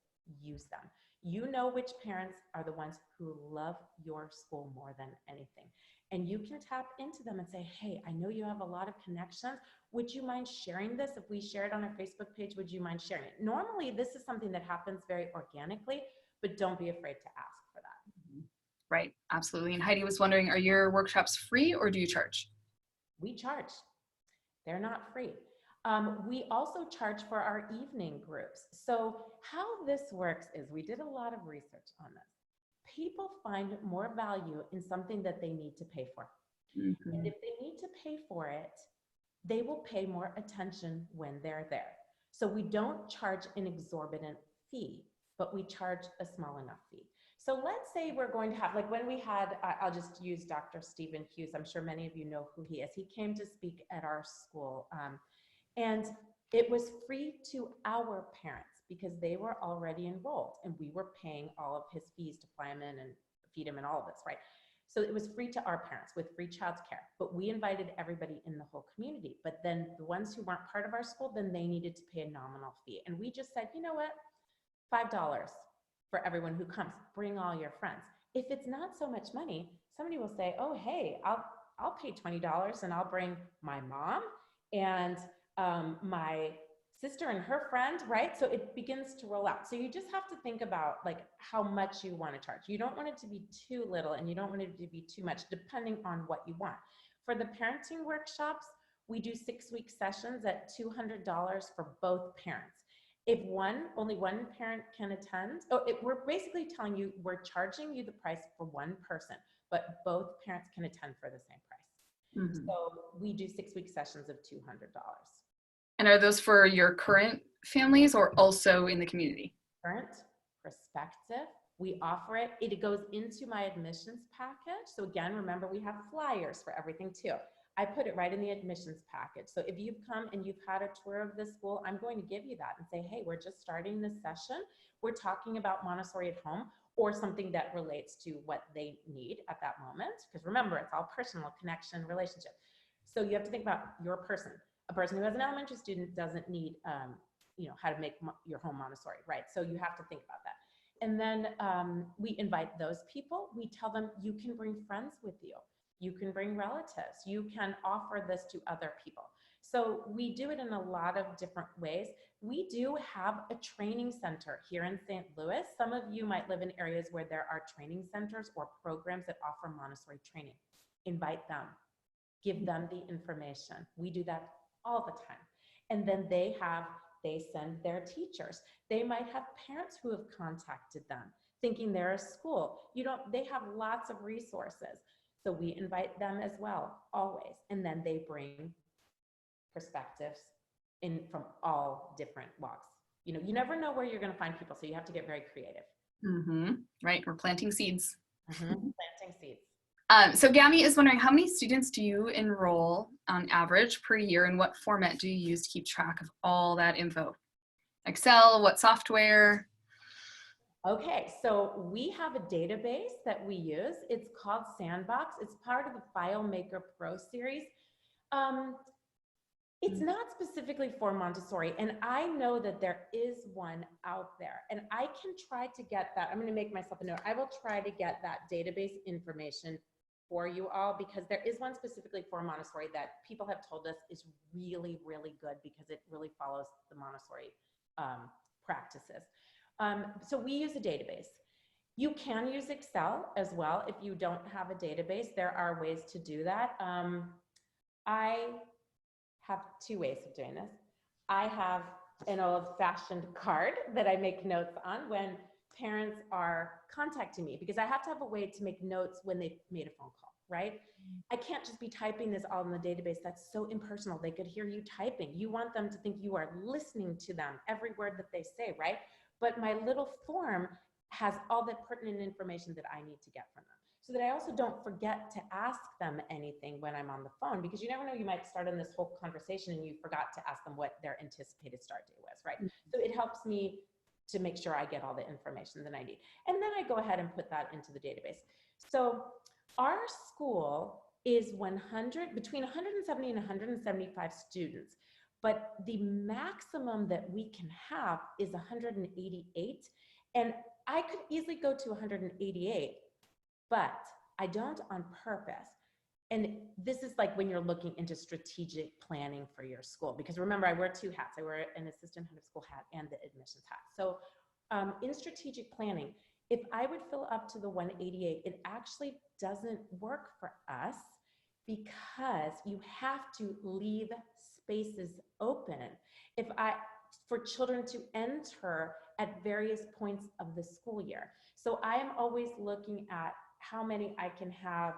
Use them. You know which parents are the ones who love your school more than anything. And you can tap into them and say, hey, I know you have a lot of connections. Would you mind sharing this? If we share it on our Facebook page, would you mind sharing it? Normally, this is something that happens very organically, but don't be afraid to ask for that. Right, absolutely. And Heidi was wondering, are your workshops free or do you charge? We charge. They're not free. We also charge for our evening groups. So how this works is, we did a lot of research on this. People find more value in something that they need to pay for. Mm-hmm. And if they need to pay for it, they will pay more attention when they're there. So we don't charge an exorbitant fee, but we charge a small enough fee. So let's say we're going to have, like when we had, I'll just use Dr. Stephen Hughes. I'm sure many of you know who he is. He came to speak at our school. And it was free to our parents because they were already enrolled and we were paying all of his fees to fly him in and feed him and all of this, right? So it was free to our parents with free childcare, but we invited everybody in the whole community. But then the ones who weren't part of our school, then they needed to pay a nominal fee. And we just said, you know what? $5 for everyone who comes. Bring all your friends. If it's not so much money, somebody will say, oh, hey, I'll pay $20 and I'll bring my mom and my sister and her friend, right? So it begins to roll out. So you just have to think about like how much you want to charge. You don't want it to be too little and you don't want it to be too much, depending on what you want. For the parenting workshops, we do 6-week sessions at $200 for both parents. If only one parent can attend, we're basically telling you, we're charging you the price for one person, but both parents can attend for the same price. Mm-hmm. So we do 6-week sessions of $200. And are those for your current families or also in the community? Current, prospective, we offer it. It goes into my admissions package. So again, remember we have flyers for everything too. I put it right in the admissions package. So if you've come and you've had a tour of this school, I'm going to give you that and say, hey, we're just starting this session. We're talking about Montessori at home or something that relates to what they need at that moment. Because remember, it's all personal, connection, relationship. So you have to think about your person. A person who has an elementary student doesn't need, how to make your home Montessori, right? So you have to think about that. And then we invite those people. We tell them you can bring friends with you. You can bring relatives. You can offer this to other people. So we do it in a lot of different ways. We do have a training center here in St. Louis. Some of you might live in areas where there are training centers or programs that offer Montessori training. Invite them. Give them the information. We do that all the time. And then they send their teachers. They might have parents who have contacted them thinking they're a school. They have lots of resources. So we invite them as well, always. And then they bring perspectives in from all different walks. You never know where you're going to find people, so you have to get very creative. Mm-hmm. Right, we're planting seeds. Mm-hmm. Planting seeds. So Gabby is wondering, how many students do you enroll on average per year, and what format do you use to keep track of all that info? Excel, what software? Okay, so we have a database that we use. It's called Sandbox. It's part of the FileMaker Pro series. It's not specifically for Montessori, and I know that there is one out there, and I can try to get that. I'm going to make myself a note. I will try to get that database information for you all, because there is one specifically for Montessori that people have told us is really, really good because it really follows the Montessori practices. So we use a database. You can use Excel as well if you don't have a database. There are ways to do that. I have two ways of doing this. I have an old-fashioned card that I make notes on when parents are contacting me, because I have to have a way to make notes when they've made a phone call, right? I can't just be typing this all in the database. That's so impersonal. They could hear you typing. You want them to think you are listening to them, every word that they say, right? But my little form has all the pertinent information that I need to get from them, so that I also don't forget to ask them anything when I'm on the phone, because you never know, you might start on this whole conversation and you forgot to ask them what their anticipated start date was, right? So it helps me to make sure I get all the information that I need. And then I go ahead and put that into the database. So our school is between 170 and 175 students, but the maximum that we can have is 188. And I could easily go to 188, but I don't on purpose. And this is like when you're looking into strategic planning for your school, because remember, I wear two hats. I wear an assistant head of school hat and the admissions hat. So in strategic planning, if I would fill up to the 188, it actually doesn't work for us, because you have to leave spaces open for children to enter at various points of the school year. So I am always looking at how many I can have,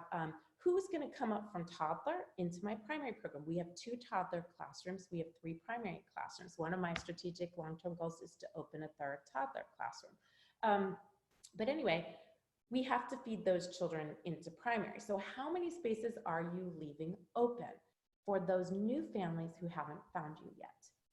who's going to come up from toddler into my primary program. We have 2 toddler classrooms. We have 3 primary classrooms. One of my strategic long-term goals is to open a 3rd toddler classroom. But anyway, we have to feed those children into primary. So how many spaces are you leaving open for those new families who haven't found you yet,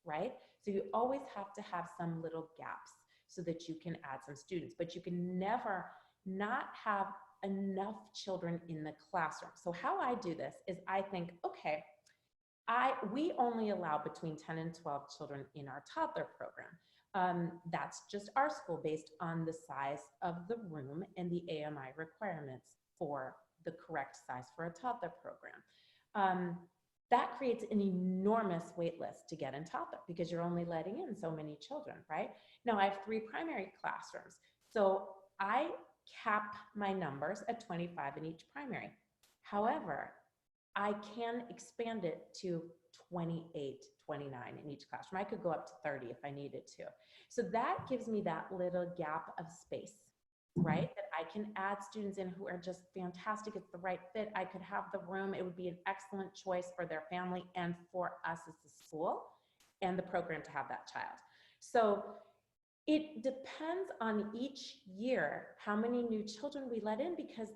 right? So you always have to have some little gaps so that you can add some students, but you can never not have enough children in the classroom. So how I do this is I think, okay, we only allow between 10 and 12 children in our toddler program. That's just our school, based on the size of the room and the AMI requirements for the correct size for a toddler program. That creates an enormous wait list to get in toddler, because you're only letting in so many children, right? Now I have 3 primary classrooms. So I cap my numbers at 25 in each primary. However, I can expand it to 28, 29 in each classroom. I could go up to 30 if I needed to. So that gives me that little gap of space, right? That I can add students in who are just fantastic. It's the right fit. I could have the room. It would be an excellent choice for their family and for us as a school and the program to have that child. So it depends on each year how many new children we let in, because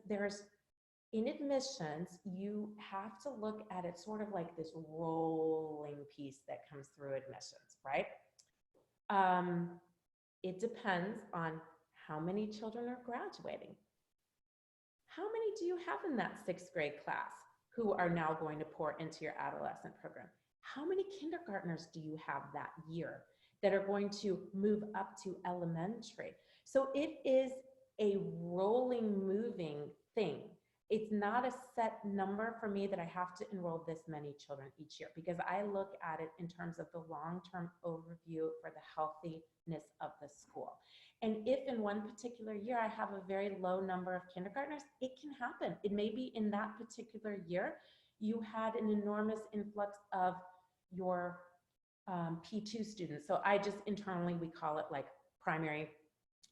in admissions, you have to look at it sort of like this rolling piece that comes through admissions, right? It depends on how many children are graduating. How many do you have in that 6th grade class who are now going to pour into your adolescent program? How many kindergartners do you have that year that are going to move up to elementary? So it is a rolling, moving thing. It's not a set number for me that I have to enroll this many children each year, because I look at it in terms of the long-term overview for the healthiness of the school. And if in one particular year I have a very low number of kindergartners, it can happen. It may be in that particular year you had an enormous influx of your P2 students. So I just internally, we call it like primary,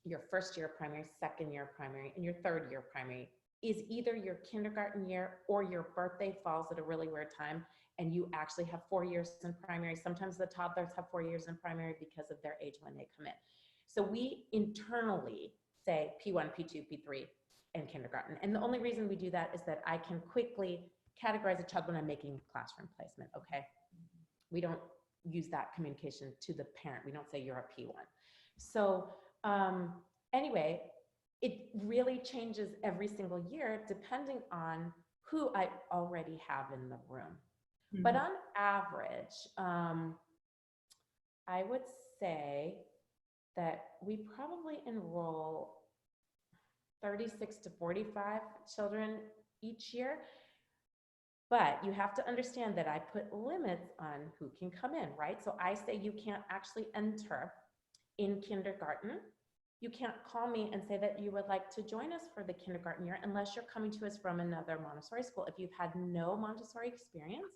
your 1st year primary, 2nd year primary, and your 3rd year primary is either your kindergarten year or your birthday falls at a really weird time and you actually have 4 years in primary. Sometimes the toddlers have 4 years in primary because of their age when they come in. So we internally say P1, P2, P3, and kindergarten. And the only reason we do that is that I can quickly categorize a child when I'm making classroom placement, okay? We don't use that communication to the parent. We don't say you're a P1. So anyway, it really changes every single year depending on who I already have in the room. But Mhm. on average, I would say that we probably enroll 36 to 45 children each year. But you have to understand that I put limits on who can come in, right? So I say you can't actually enter in kindergarten. You can't call me and say that you would like to join us for the kindergarten year unless you're coming to us from another Montessori school. If you've had no Montessori experience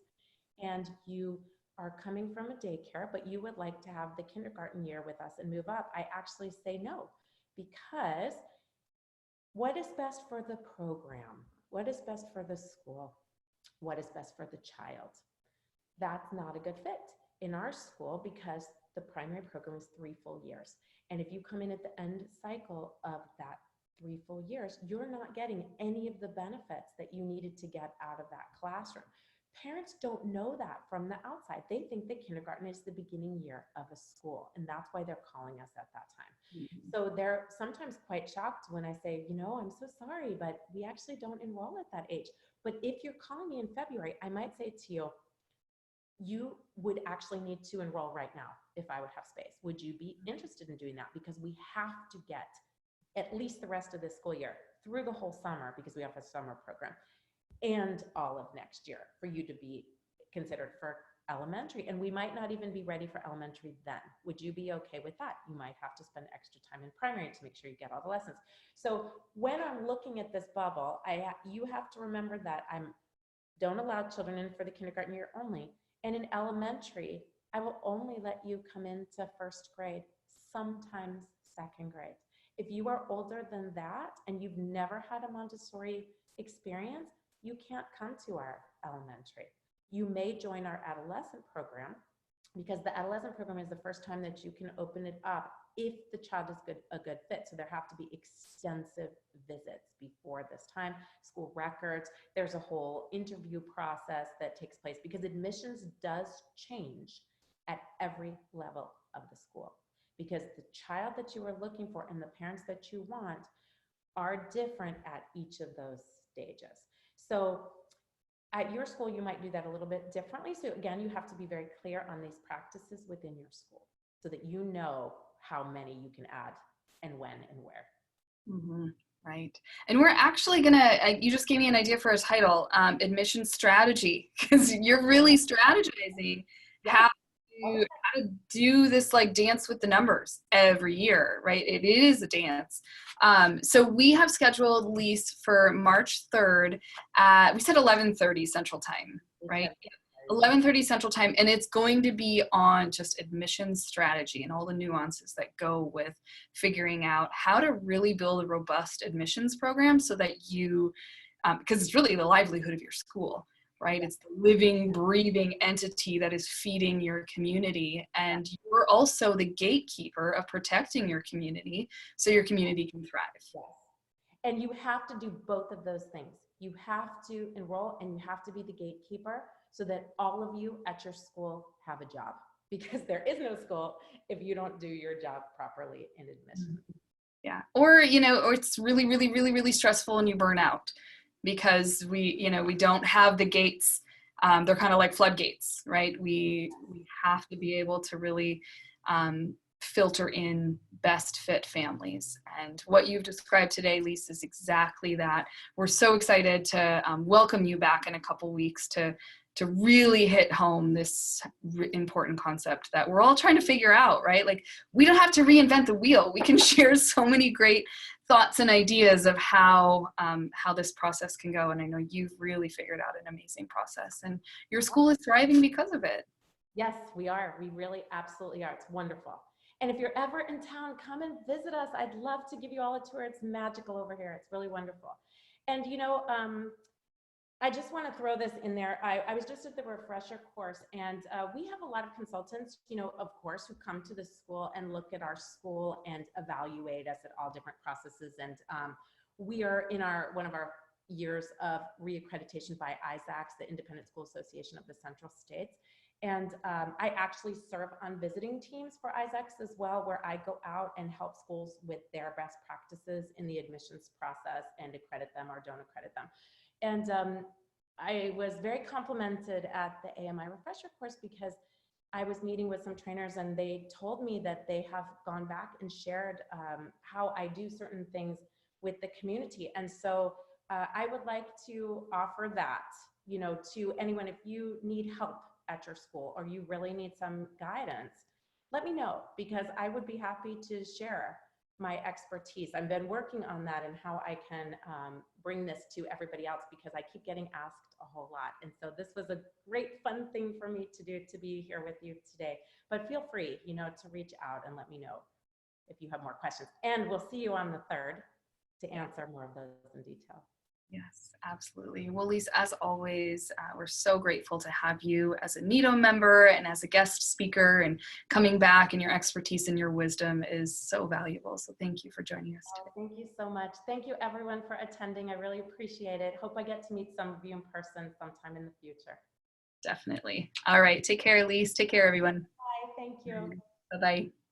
and you are coming from a daycare, but you would like to have the kindergarten year with us and move up, I actually say no, because what is best for the program? What is best for the school? What is best for the child? That's not a good fit in our school because the primary program is 3 full years. And if you come in at the end cycle of that 3 full years, you're not getting any of the benefits that you needed to get out of that classroom. Parents don't know that from the outside. They think that kindergarten is the beginning year of a school, and that's why they're calling us at that time. Mhm. So they're sometimes quite shocked when I say, I'm so sorry, but we actually don't enroll at that age. But if you're calling me in February, I might say to you, you would actually need to enroll right now if I would have space. Would you be interested in doing that? Because we have to get at least the rest of this school year through the whole summer, because we have a summer program, and all of next year for you to be considered for elementary. And we might not even be ready for elementary then. Would you be okay with that? You might have to spend extra time in primary to make sure you get all the lessons. So when I'm looking at this bubble, you have to remember that I don't allow children in for the kindergarten year only. And in elementary, I will only let you come into first grade, sometimes second grade. If you are older than that and you've never had a Montessori experience, you can't come to our elementary. You may join our adolescent program, because the adolescent program is the first time that you can open it up if the child is a good fit. So there have to be extensive visits before this time, school records. There's a whole interview process that takes place because admissions does change at every level of the school, because the child that you are looking for and the parents that you want are different at each of those stages. So at your school, you might do that a little bit differently. So again, you have to be very clear on these practices within your school so that you know how many you can add and when and where. Mhm. Right. And we're actually you just gave me an idea for a title, admission strategy, because you're really strategizing Yes. how to do this like dance with the numbers every year, right? It is a dance. So we have scheduled Lise for March 3rd we said 11:30 Central Time, right? 11:30 Central Time, and it's going to be on just admissions strategy and all the nuances that go with figuring out how to really build a robust admissions program so that you, because it's really the livelihood of your school, right? It's the living, breathing entity that is feeding your community, and you're also the gatekeeper of protecting your community so your community can thrive. Yes. And you have to do both of those things. You have to enroll and you have to be the gatekeeper so that all of you at your school have a job, because there is no school if you don't do your job properly in admission. Yeah. Or it's really, really, really, really stressful and you burn out because we don't have the gates. They're kind of like floodgates, right? We have to be able to really filter in best fit families. And what you've described today, Lisa, is exactly that. We're so excited to welcome you back in a couple weeks to really hit home this important concept that we're all trying to figure out, right? Like, we don't have to reinvent the wheel. We can share so many great thoughts and ideas of how this process can go. And I know you've really figured out an amazing process, and your school is thriving because of it. Yes, we are. We really absolutely are. It's wonderful. And if you're ever in town, come and visit us. I'd love to give you all a tour. It's magical over here. It's really wonderful. And I just want to throw this in there. I was just at the refresher course, and we have a lot of consultants, of course, who come to the school and look at our school and evaluate us at all different processes. And we are in one of our years of reaccreditation by ISACs, the Independent School Association of the Central States. And I actually serve on visiting teams for ISACs as well, where I go out and help schools with their best practices in the admissions process and accredit them or don't accredit them. And I was very complimented at the AMI refresher course because I was meeting with some trainers and they told me that they have gone back and shared how I do certain things with the community. And so I would like to offer that, you know, to anyone. If you need help at your school or you really need some guidance, let me know, because I would be happy to share my expertise. I've been working on that and how I can bring this to everybody else, because I keep getting asked a whole lot. And so this was a great fun thing for me to do, to be here with you today. But feel free, you know, to reach out and let me know if you have more questions. And we'll see you on the 3rd to answer more of those in detail. Yes, absolutely. Well, Lise, as always, we're so grateful to have you as a NITO member and as a guest speaker, and coming back, and your expertise and your wisdom is so valuable. So thank you for joining us today. Thank you so much. Thank you everyone for attending. I really appreciate it. Hope I get to meet some of you in person sometime in the future. Definitely. All right. Take care, Lise. Take care, everyone. Bye. Thank you. Bye-bye.